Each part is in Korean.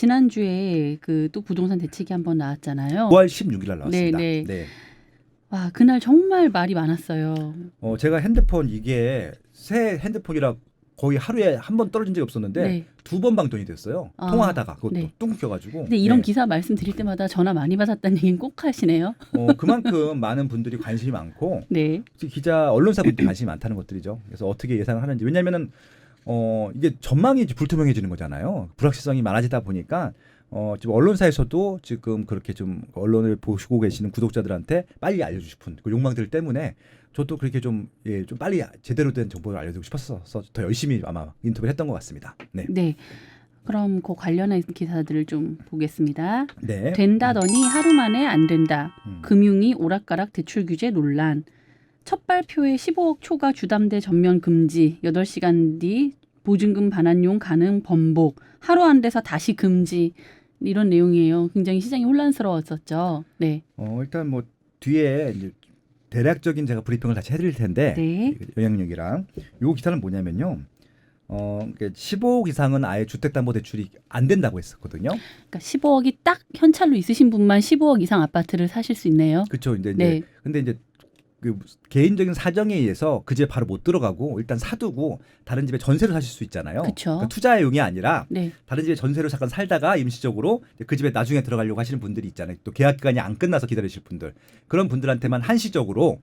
지난주에 그 또 부동산 대책이 한번 나왔잖아요. 9월 16일 날 나왔습니다. 네. 네. 와, 그날 정말 말이 많았어요. 제가 핸드폰 이게 새 핸드폰이라 거의 하루에 한 번 떨어진 적이 없었는데 네. 2번 방전이 됐어요. 아, 통화하다가 그것도 네. 뚱 껴가지고. 근데 이런 네. 기사 말씀드릴 때마다 전화 많이 받았다는 얘기는 꼭 하시네요. 그만큼 많은 분들이 관심이 많고 네. 기자 언론사분들이 관심이 많다는 것들이죠. 그래서 어떻게 예상을 하는지 왜냐하면은 이게 전망이 이제 불투명해지는 거잖아요. 불확실성이 많아지다 보니까 지금 언론사에서도 지금 그렇게 좀 언론을 보시고 계시는 구독자들한테 빨리 알려주고 싶은 그 욕망들 때문에 저도 그렇게 좀 빨리 제대로 된 정보를 알려드리고 싶었어서 더 열심히 아마 인터뷰를 했던 것 같습니다. 네. 네. 그럼 그 관련한 기사들을 좀 보겠습니다. 네. 된다더니 하루 만에 안 된다. 음. 금융위 오락가락 대출 규제 논란. 첫 발표에 15억 초과 주담대 전면 금지. 8시간 뒤 보증금 반환용 가능 번복. 하루 안 돼서 다시 금지. 이런 내용이에요. 굉장히 시장이 혼란스러웠었죠. 네. 일단 뭐 뒤에 이제 대략적인 제가 브리핑을 다시 해드릴 텐데 네. 영향력이랑 요 기사는 뭐냐면요. 15억 이상은 아예 주택담보대출이 안 된다고 했었거든요. 그러니까 15억이 딱 현찰로 있으신 분만 15억 이상 아파트를 사실 수 있네요. 그렇죠. 이제 네. 근데 이제 그 개인적인 사정에 의해서 그 집에 바로 못 들어가고 일단 사두고 다른 집에 전세로 사실 수 있잖아요. 그쵸. 그러니까 투자용이 아니라 네. 다른 집에 전세로 잠깐 살다가 임시적으로 그 집에 나중에 들어가려고 하시는 분들이 있잖아요. 또 계약 기간이 안 끝나서 기다리실 분들 그런 분들한테만 한시적으로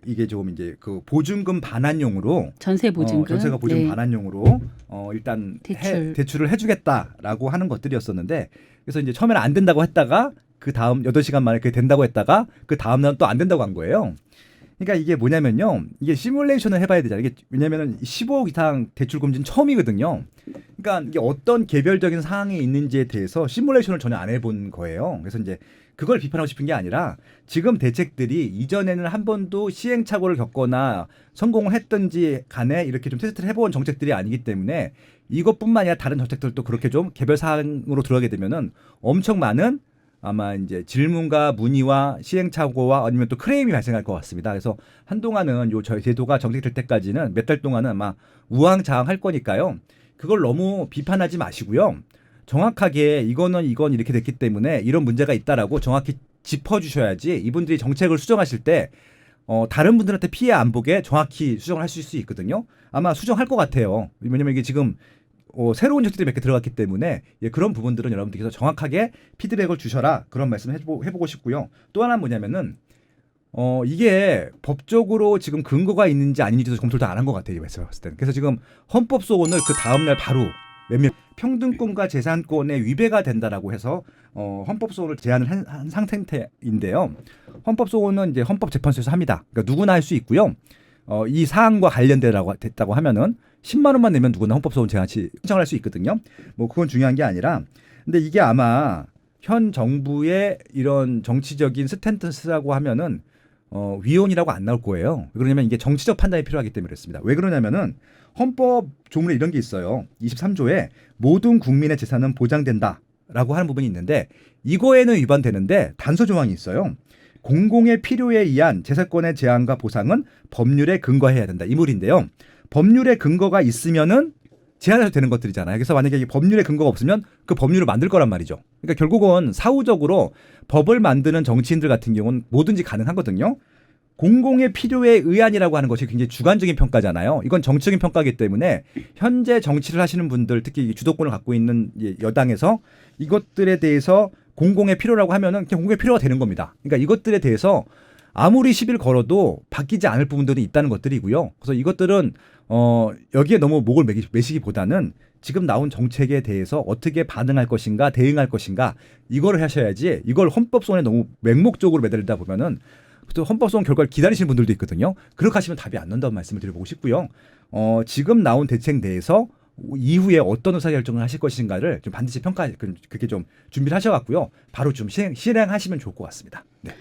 이게 조금 이제 그 보증금 반환용으로 전세 보증금. 전세가 보증금 네. 반환용으로 일단 대출을 해주겠다라고 하는 것들이었었는데 그래서 이제 처음에는 안 된다고 했다가 그 다음 8시간 만에 그게 된다고 했다가 그 다음 날은 또 안 된다고 한 거예요. 그러니까 이게 뭐냐면요. 이게 시뮬레이션을 해봐야 되잖아요. 이게 왜냐면은 15억 이상 대출 금지는 처음이거든요. 그러니까 이게 어떤 개별적인 상황이 있는지에 대해서 시뮬레이션을 전혀 안 해본 거예요. 그래서 이제 그걸 비판하고 싶은 게 아니라 지금 대책들이 이전에는 한 번도 시행착오를 겪거나 성공을 했든지 간에 이렇게 좀 테스트를 해본 정책들이 아니기 때문에 이것뿐만 아니라 다른 정책들도 그렇게 좀 개별 사항으로 들어가게 되면은 엄청 많은 아마 이제 질문과 문의와 시행착오와 아니면 또 크레임이 발생할 것 같습니다. 그래서 한동안은 저희 제도가 정책될 때까지는 몇 달 동안은 아마 우왕좌왕할 거니까요. 그걸 너무 비판하지 마시고요. 정확하게 이건 이렇게 됐기 때문에 이런 문제가 있다라고 정확히 짚어주셔야지 이분들이 정책을 수정하실 때 다른 분들한테 피해 안 보게 정확히 수정을 하실 수 있거든요. 아마 수정할 것 같아요. 왜냐면 이게 지금 새로운 정책들이 몇 개 들어갔기 때문에 그런 부분들은 여러분들께서 정확하게 피드백을 주셔라 그런 말씀 해보고 싶고요. 또 하나는 뭐냐면은 이게 법적으로 지금 근거가 있는지 아닌지도 검토를 안 한 것 같아요. 봤을 때는. 그래서 지금 헌법소원을 그 다음날 바로 평등권과 재산권의 위배가 된다라고 해서 헌법소원을 제안을 한 상태인데요. 헌법소원은 이제 헌법재판소에서 합니다. 그러니까 누구나 할 수 있고요. 이 사안과 됐다고 하면은 10만 원만 내면 누구나 헌법소원 제안 신청할 수 있거든요. 뭐 그건 중요한 게 아니라 근데 이게 아마 현 정부의 이런 정치적인 스탠스라고 하면은 위헌이라고 안 나올 거예요. 왜 그러냐면 이게 정치적 판단이 필요하기 때문에 그렇습니다. 왜 그러냐면은 헌법 조문에 이런 게 있어요. 23조에 모든 국민의 재산은 보장된다라고 하는 부분이 있는데 이거에는 위반되는데 단서 조항이 있어요. 공공의 필요에 의한 재산권의 제한과 보상은 법률에 근거해야 된다. 이 물인데요. 법률에 근거가 있으면은 제한해도 되는 것들이잖아요. 그래서 만약에 이 법률에 근거가 없으면 그 법률을 만들 거란 말이죠. 그러니까 결국은 사후적으로 법을 만드는 정치인들 같은 경우는 뭐든지 가능하거든요. 공공의 필요에 의한이라고 하는 것이 굉장히 주관적인 평가잖아요. 이건 정치적인 평가이기 때문에 현재 정치를 하시는 분들 특히 주도권을 갖고 있는 여당에서 이것들에 대해서 공공의 필요라고 하면은 그냥 공공의 필요가 되는 겁니다. 그러니까 이것들에 대해서 아무리 시비를 걸어도 바뀌지 않을 부분들이 있다는 것들이고요. 그래서 이것들은 여기에 너무 목을 매시기보다는 지금 나온 정책에 대해서 어떻게 반응할 것인가 대응할 것인가 이거를 하셔야지 이걸 헌법소원에 너무 맹목적으로 매달리다 보면은 또 헌법소원 결과를 기다리시는 분들도 있거든요. 그렇게 하시면 답이 안 난다는 말씀을 드려보고 싶고요. 지금 나온 대책 내에서 이후에 어떤 의사결정을 하실 것인가를 좀 반드시 그렇게 좀 준비를 하셔갖고요. 바로 좀 실행하시면 좋을 것 같습니다. 네.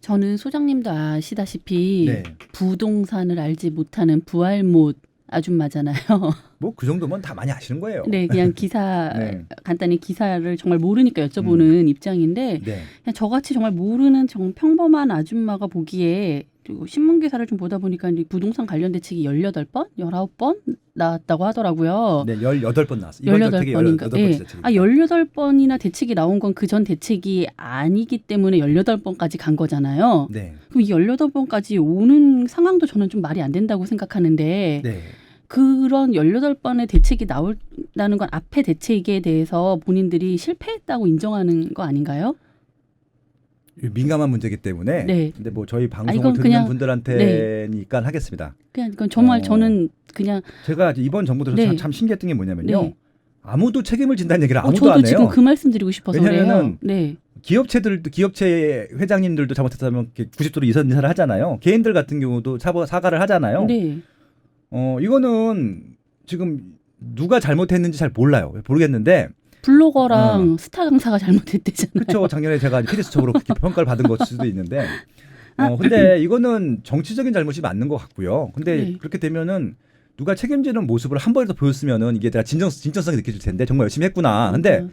저는 소장님도 아시다시피 네. 부동산을 알지 못하는 부알못 아줌마잖아요. 뭐 그 정도면 다 많이 아시는 거예요. 네, 그냥 기사 네. 간단히 기사를 정말 모르니까 여쭤보는 입장인데 네. 그냥 저같이 정말 모르는 평범한 아줌마가 보기에 그리고 신문 기사를 좀 보다 보니까 이제 부동산 관련 대책이 18번, 19번 나왔다고 하더라고요. 네, 18번 나왔어요. 이번 대책이 18번인가? 18번째 예. 대책입니다. 18번이나 대책이 나온 건 그 전 대책이 아니기 때문에 18번까지 간 거잖아요. 네. 그럼 이 18번까지 오는 상황도 저는 좀 말이 안 된다고 생각하는데 네. 그런 18번의 대책이 나온다는 건 앞에 대책에 대해서 본인들이 실패했다고 인정하는 거 아닌가요? 민감한 문제이기 때문에. 네. 근데 뭐 저희 방송을 이건 듣는 그냥- 분들한테니까 하겠습니다. 그냥 그건 정말 어. 저는 그냥 제가 이번 정부 들어서 네. 참 신기했던 게 뭐냐면요. 네. 아무도 책임을 진다는 얘기를 아무도 저도 안 해요. 지금 그 말씀 드리고 싶어서 왜냐면은 그래요. 네. 기업체 회장님들도 잘못했다면 90도로 이사를 하잖아요. 개인들 같은 경우도 사과를 하잖아요. 네. 이거는 지금 누가 잘못했는지 잘 모르겠는데 블로거랑 스타 강사가 잘못했대잖아요. 그렇죠. 작년에 제가 피디수첩으로 그렇게 평가를 받은 걸 수도 있는데 근데 이거는 정치적인 잘못이 맞는 것 같고요. 근데 네. 그렇게 되면은 누가 책임지는 모습을 한 번이라도 보였으면은 이게 내가 진정성이 느껴질 텐데 정말 열심히 했구나. 근데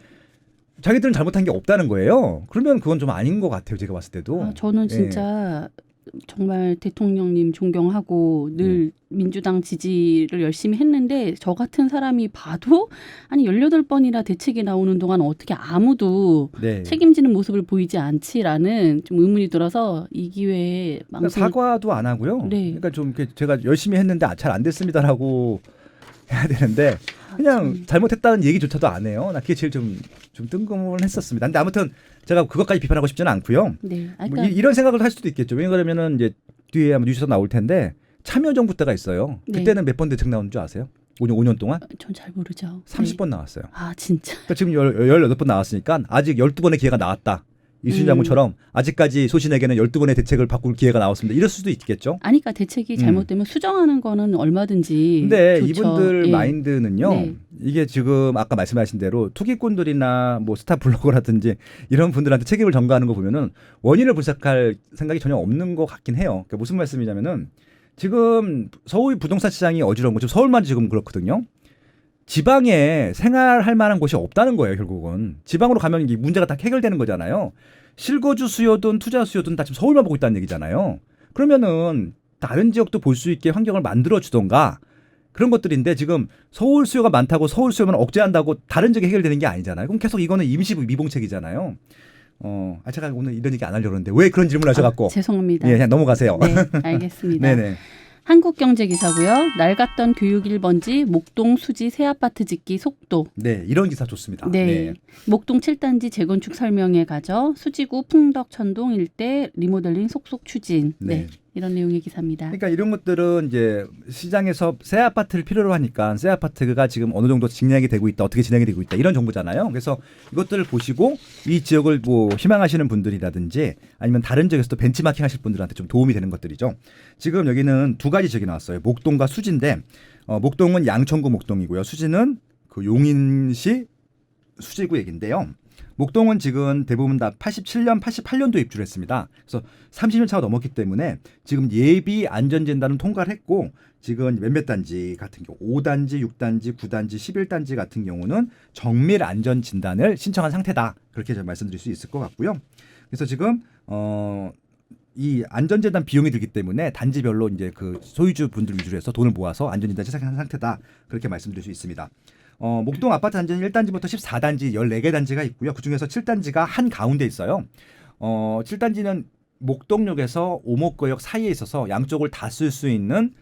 자기들은 잘못한 게 없다는 거예요. 그러면 그건 좀 아닌 것 같아요. 제가 봤을 때도. 저는 예. 진짜 정말 대통령님 존경하고 늘 민주당 지지를 열심히 했는데 저 같은 사람이 봐도 아니 18번이나 대책이 나오는 동안 어떻게 아무도 네. 책임지는 모습을 보이지 않지라는 좀 의문이 들어서 이 기회에 그러니까 사과도 안 하고요. 네. 그러니까 좀 이렇게 제가 열심히 했는데 잘 안 됐습니다라고 해야 되는데 그냥 잘못했다는 얘기조차도 안 해요. 나 그게 제일 좀 뜬금했었습니다. 근데 아무튼 제가 그것까지 비판하고 싶지는 않고요. 네. 뭐 이런 생각을 할 수도 있겠죠. 왜냐하면은 이제 뒤에 아마 뉴스가 나올 텐데 참여정부 때가 있어요. 네. 그때는 몇 번 대책 나온 줄 아세요? 5년 동안? 전 잘 모르죠. 30번 나왔어요. 아 진짜. 그러니까 지금 18번 나왔으니까 아직 12번의 기회가 나왔다. 이순신 장군처럼 아직까지 소신에게는 12번의 대책을 바꿀 기회가 나왔습니다. 이럴 수도 있겠죠. 아니 그러니까 대책이 잘못되면 수정하는 거는 얼마든지 근데 좋죠. 이분들 예. 마인드는요. 네. 이게 지금 아까 말씀하신 대로 투기꾼들이나 뭐 스타 블로거라든지 이런 분들한테 책임을 전가하는 거 보면은 원인을 분석할 생각이 전혀 없는 것 같긴 해요. 그러니까 무슨 말씀이냐면은 지금 서울 부동산 시장이 어지러운 거 지금 서울만 지금 그렇거든요. 지방에 생활할 만한 곳이 없다는 거예요, 결국은. 지방으로 가면 이 문제가 다 해결되는 거잖아요. 실거주 수요든 투자 수요든 다 지금 서울만 보고 있다는 얘기잖아요. 그러면은 다른 지역도 볼 수 있게 환경을 만들어 주던가 그런 것들인데 지금 서울 수요가 많다고 서울 수요만 억제한다고 다른 지역이 해결되는 게 아니잖아요. 그럼 계속 이거는 임시 미봉책이잖아요. 제가 오늘 이런 얘기 안 하려고 했는데 왜 그런 질문을 하셔갖고. 죄송합니다. 예, 그냥 넘어가세요. 네, 알겠습니다. 네네. 한국경제 기사고요. 낡았던 교육 1번지 목동 수지 새 아파트 짓기 속도. 네, 이런 기사 좋습니다. 네. 목동 7단지 재건축 설명회 가죠. 수지구 풍덕 천동 일대 리모델링 속속 추진. 네. 이런 내용의 기사입니다. 그러니까 이런 것들은 이제 시장에서 새 아파트를 필요로 하니까 새 아파트가 지금 어느 정도 진행이 되고 있다, 어떻게 진행이 되고 있다 이런 정보잖아요. 그래서 이것들을 보시고 이 지역을 뭐 희망하시는 분들이라든지 아니면 다른 지역에서도 벤치마킹 하실 분들한테 좀 도움이 되는 것들이죠. 지금 여기는 두 가지 지역이 나왔어요. 목동과 수지인데 목동은 양천구 목동이고요. 수지는 그 용인시 수지구 얘긴데요. 목동은 지금 대부분 다 87년, 88년도 입주를 했습니다. 그래서 30년 차가 넘었기 때문에 지금 예비 안전진단은 통과를 했고 지금 몇몇 단지 같은 경우 5단지, 6단지, 9단지, 11단지 같은 경우는 정밀 안전진단을 신청한 상태다. 그렇게 좀 말씀드릴 수 있을 것 같고요. 그래서 지금 이 안전진단 비용이 들기 때문에 단지별로 이제 그 소유주 분들 위주로 해서 돈을 모아서 안전진단 시작한 상태다. 그렇게 말씀드릴 수 있습니다. 목동 아파트 단지는 1단지부터 14단지 14개 단지가 있고요. 그중에서 7단지가 한 가운데 있어요. 7단지는 목동역에서 오목거역 사이에 있어서 양쪽을 다 쓸 수 있는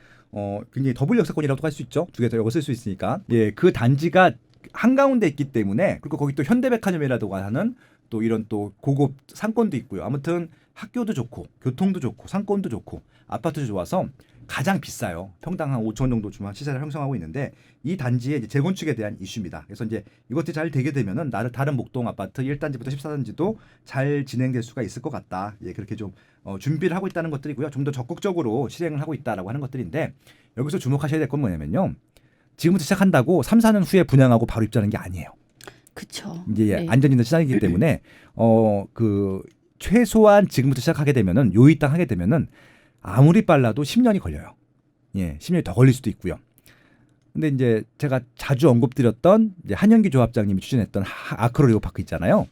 굉장히 더블 역세권이라고 할 수 있죠. 두 개 더 역을 쓸 수 있으니까. 예, 그 단지가 한가운데 있기 때문에 그리고 거기 또 현대백화점이라고 하는 또 이런 또 고급 상권도 있고요. 아무튼 학교도 좋고 교통도 좋고 상권도 좋고 아파트도 좋아서 가장 비싸요. 평당 한 5천 원 정도 주만 시세를 형성하고 있는데 이 단지의 이제 재건축에 대한 이슈입니다. 그래서 이제 이것들이 잘 되게 되면은 다른 목동 아파트 1단지부터 14단지도 잘 진행될 수가 있을 것 같다. 예, 그렇게 좀 준비를 하고 있다는 것들이고요. 좀 더 적극적으로 실행을 하고 있다라고 하는 것들인데 여기서 주목하셔야 될 건 뭐냐면요. 지금부터 시작한다고 3, 4년 후에 분양하고 바로 입주하는 게 아니에요. 그렇죠. 이제 네. 안전진단 시장이기 때문에 그 최소한 지금부터 시작하게 되면은 요이 땅 하게 되면은 아무리 빨라도 10년이 걸려요. 예, 10년이 더 걸릴 수도 있고요. 근데 이제 제가 자주 언급드렸던 이제 한영기 조합장님이 추진했던 아크로 레오파크 있잖아요.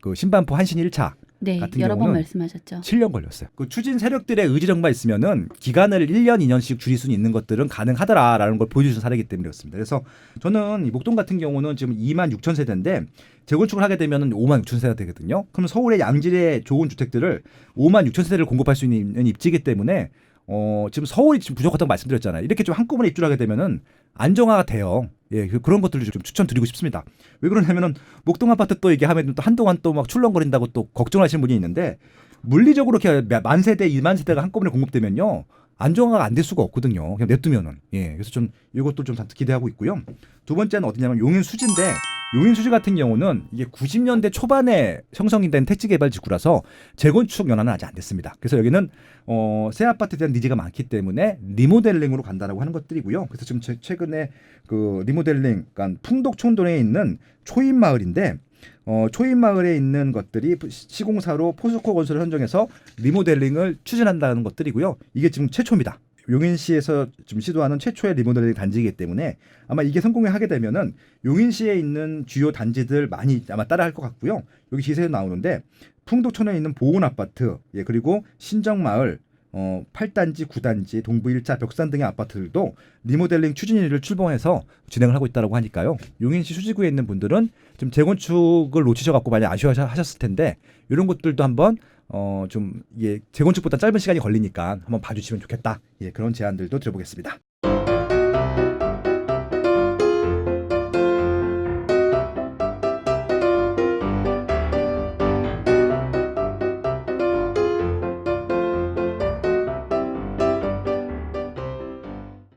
그 신반포 한신 1차 네, 같은 여러 번 경우는 말씀하셨죠. 7년 걸렸어요. 그 추진 세력들의 의지력만 있으면은 기간을 1년, 2년씩 줄일 수 있는 것들은 가능하더라라는 걸 보여주신 사례이기 때문에 그렇습니다. 그래서 저는 이 목동 같은 경우는 지금 2만 6천 세대인데 재건축을 하게 되면은 5만 6천 세대가 되거든요. 그럼 서울의 양질의 좋은 주택들을 5만 6천 세대를 공급할 수 있는 입지이기 때문에 지금 서울이 지금 부족하다고 말씀드렸잖아요. 이렇게 좀 한꺼번에 입주를 하게 되면은 안정화가 돼요. 예, 그런 것들을 좀 추천드리고 싶습니다. 왜 그러냐면은 목동 아파트 또 이게 하면 또 한동안 또 막 출렁거린다고 또 걱정하시는 분이 있는데 물리적으로 이렇게 만 세대, 2만 세대가 한꺼번에 공급되면요. 안정화가 안 될 수가 없거든요. 그냥 냅두면은. 예. 그래서 좀 이것도 좀 기대하고 있고요. 두 번째는 어디냐면 용인 수지인데 용인 수지 같은 경우는 이게 90년대 초반에 형성이 된 택지 개발 지구라서 재건축 연한은 아직 안 됐습니다. 그래서 여기는 새 아파트에 대한 니즈가 많기 때문에 리모델링으로 간다라고 하는 것들이고요. 그래서 지금 최근에 그 리모델링, 그러니까 풍덕촌동에 있는 초인마을인데 초인마을에 있는 것들이 시공사로 포스코 건설을 선정해서 리모델링을 추진한다는 것들이고요. 이게 지금 최초입니다. 용인시에서 지금 시도하는 최초의 리모델링 단지이기 때문에 아마 이게 성공하게 되면은 용인시에 있는 주요 단지들 많이 아마 따라할 것 같고요. 여기 기사에 나오는데 풍덕촌에 있는 보온 아파트, 예, 그리고 신정마을, 8단지, 9단지, 동부 1차, 벽산 등의 아파트들도 리모델링 추진위를 출범해서 진행을 하고 있다고 하니까요. 용인시 수지구에 있는 분들은 좀 재건축을 놓치셔갖고 많이 아쉬워하셨을 텐데 이런 것들도 한번 좀 예, 재건축보다 짧은 시간이 걸리니까 한번 봐주시면 좋겠다. 예, 그런 제안들도 드려보겠습니다.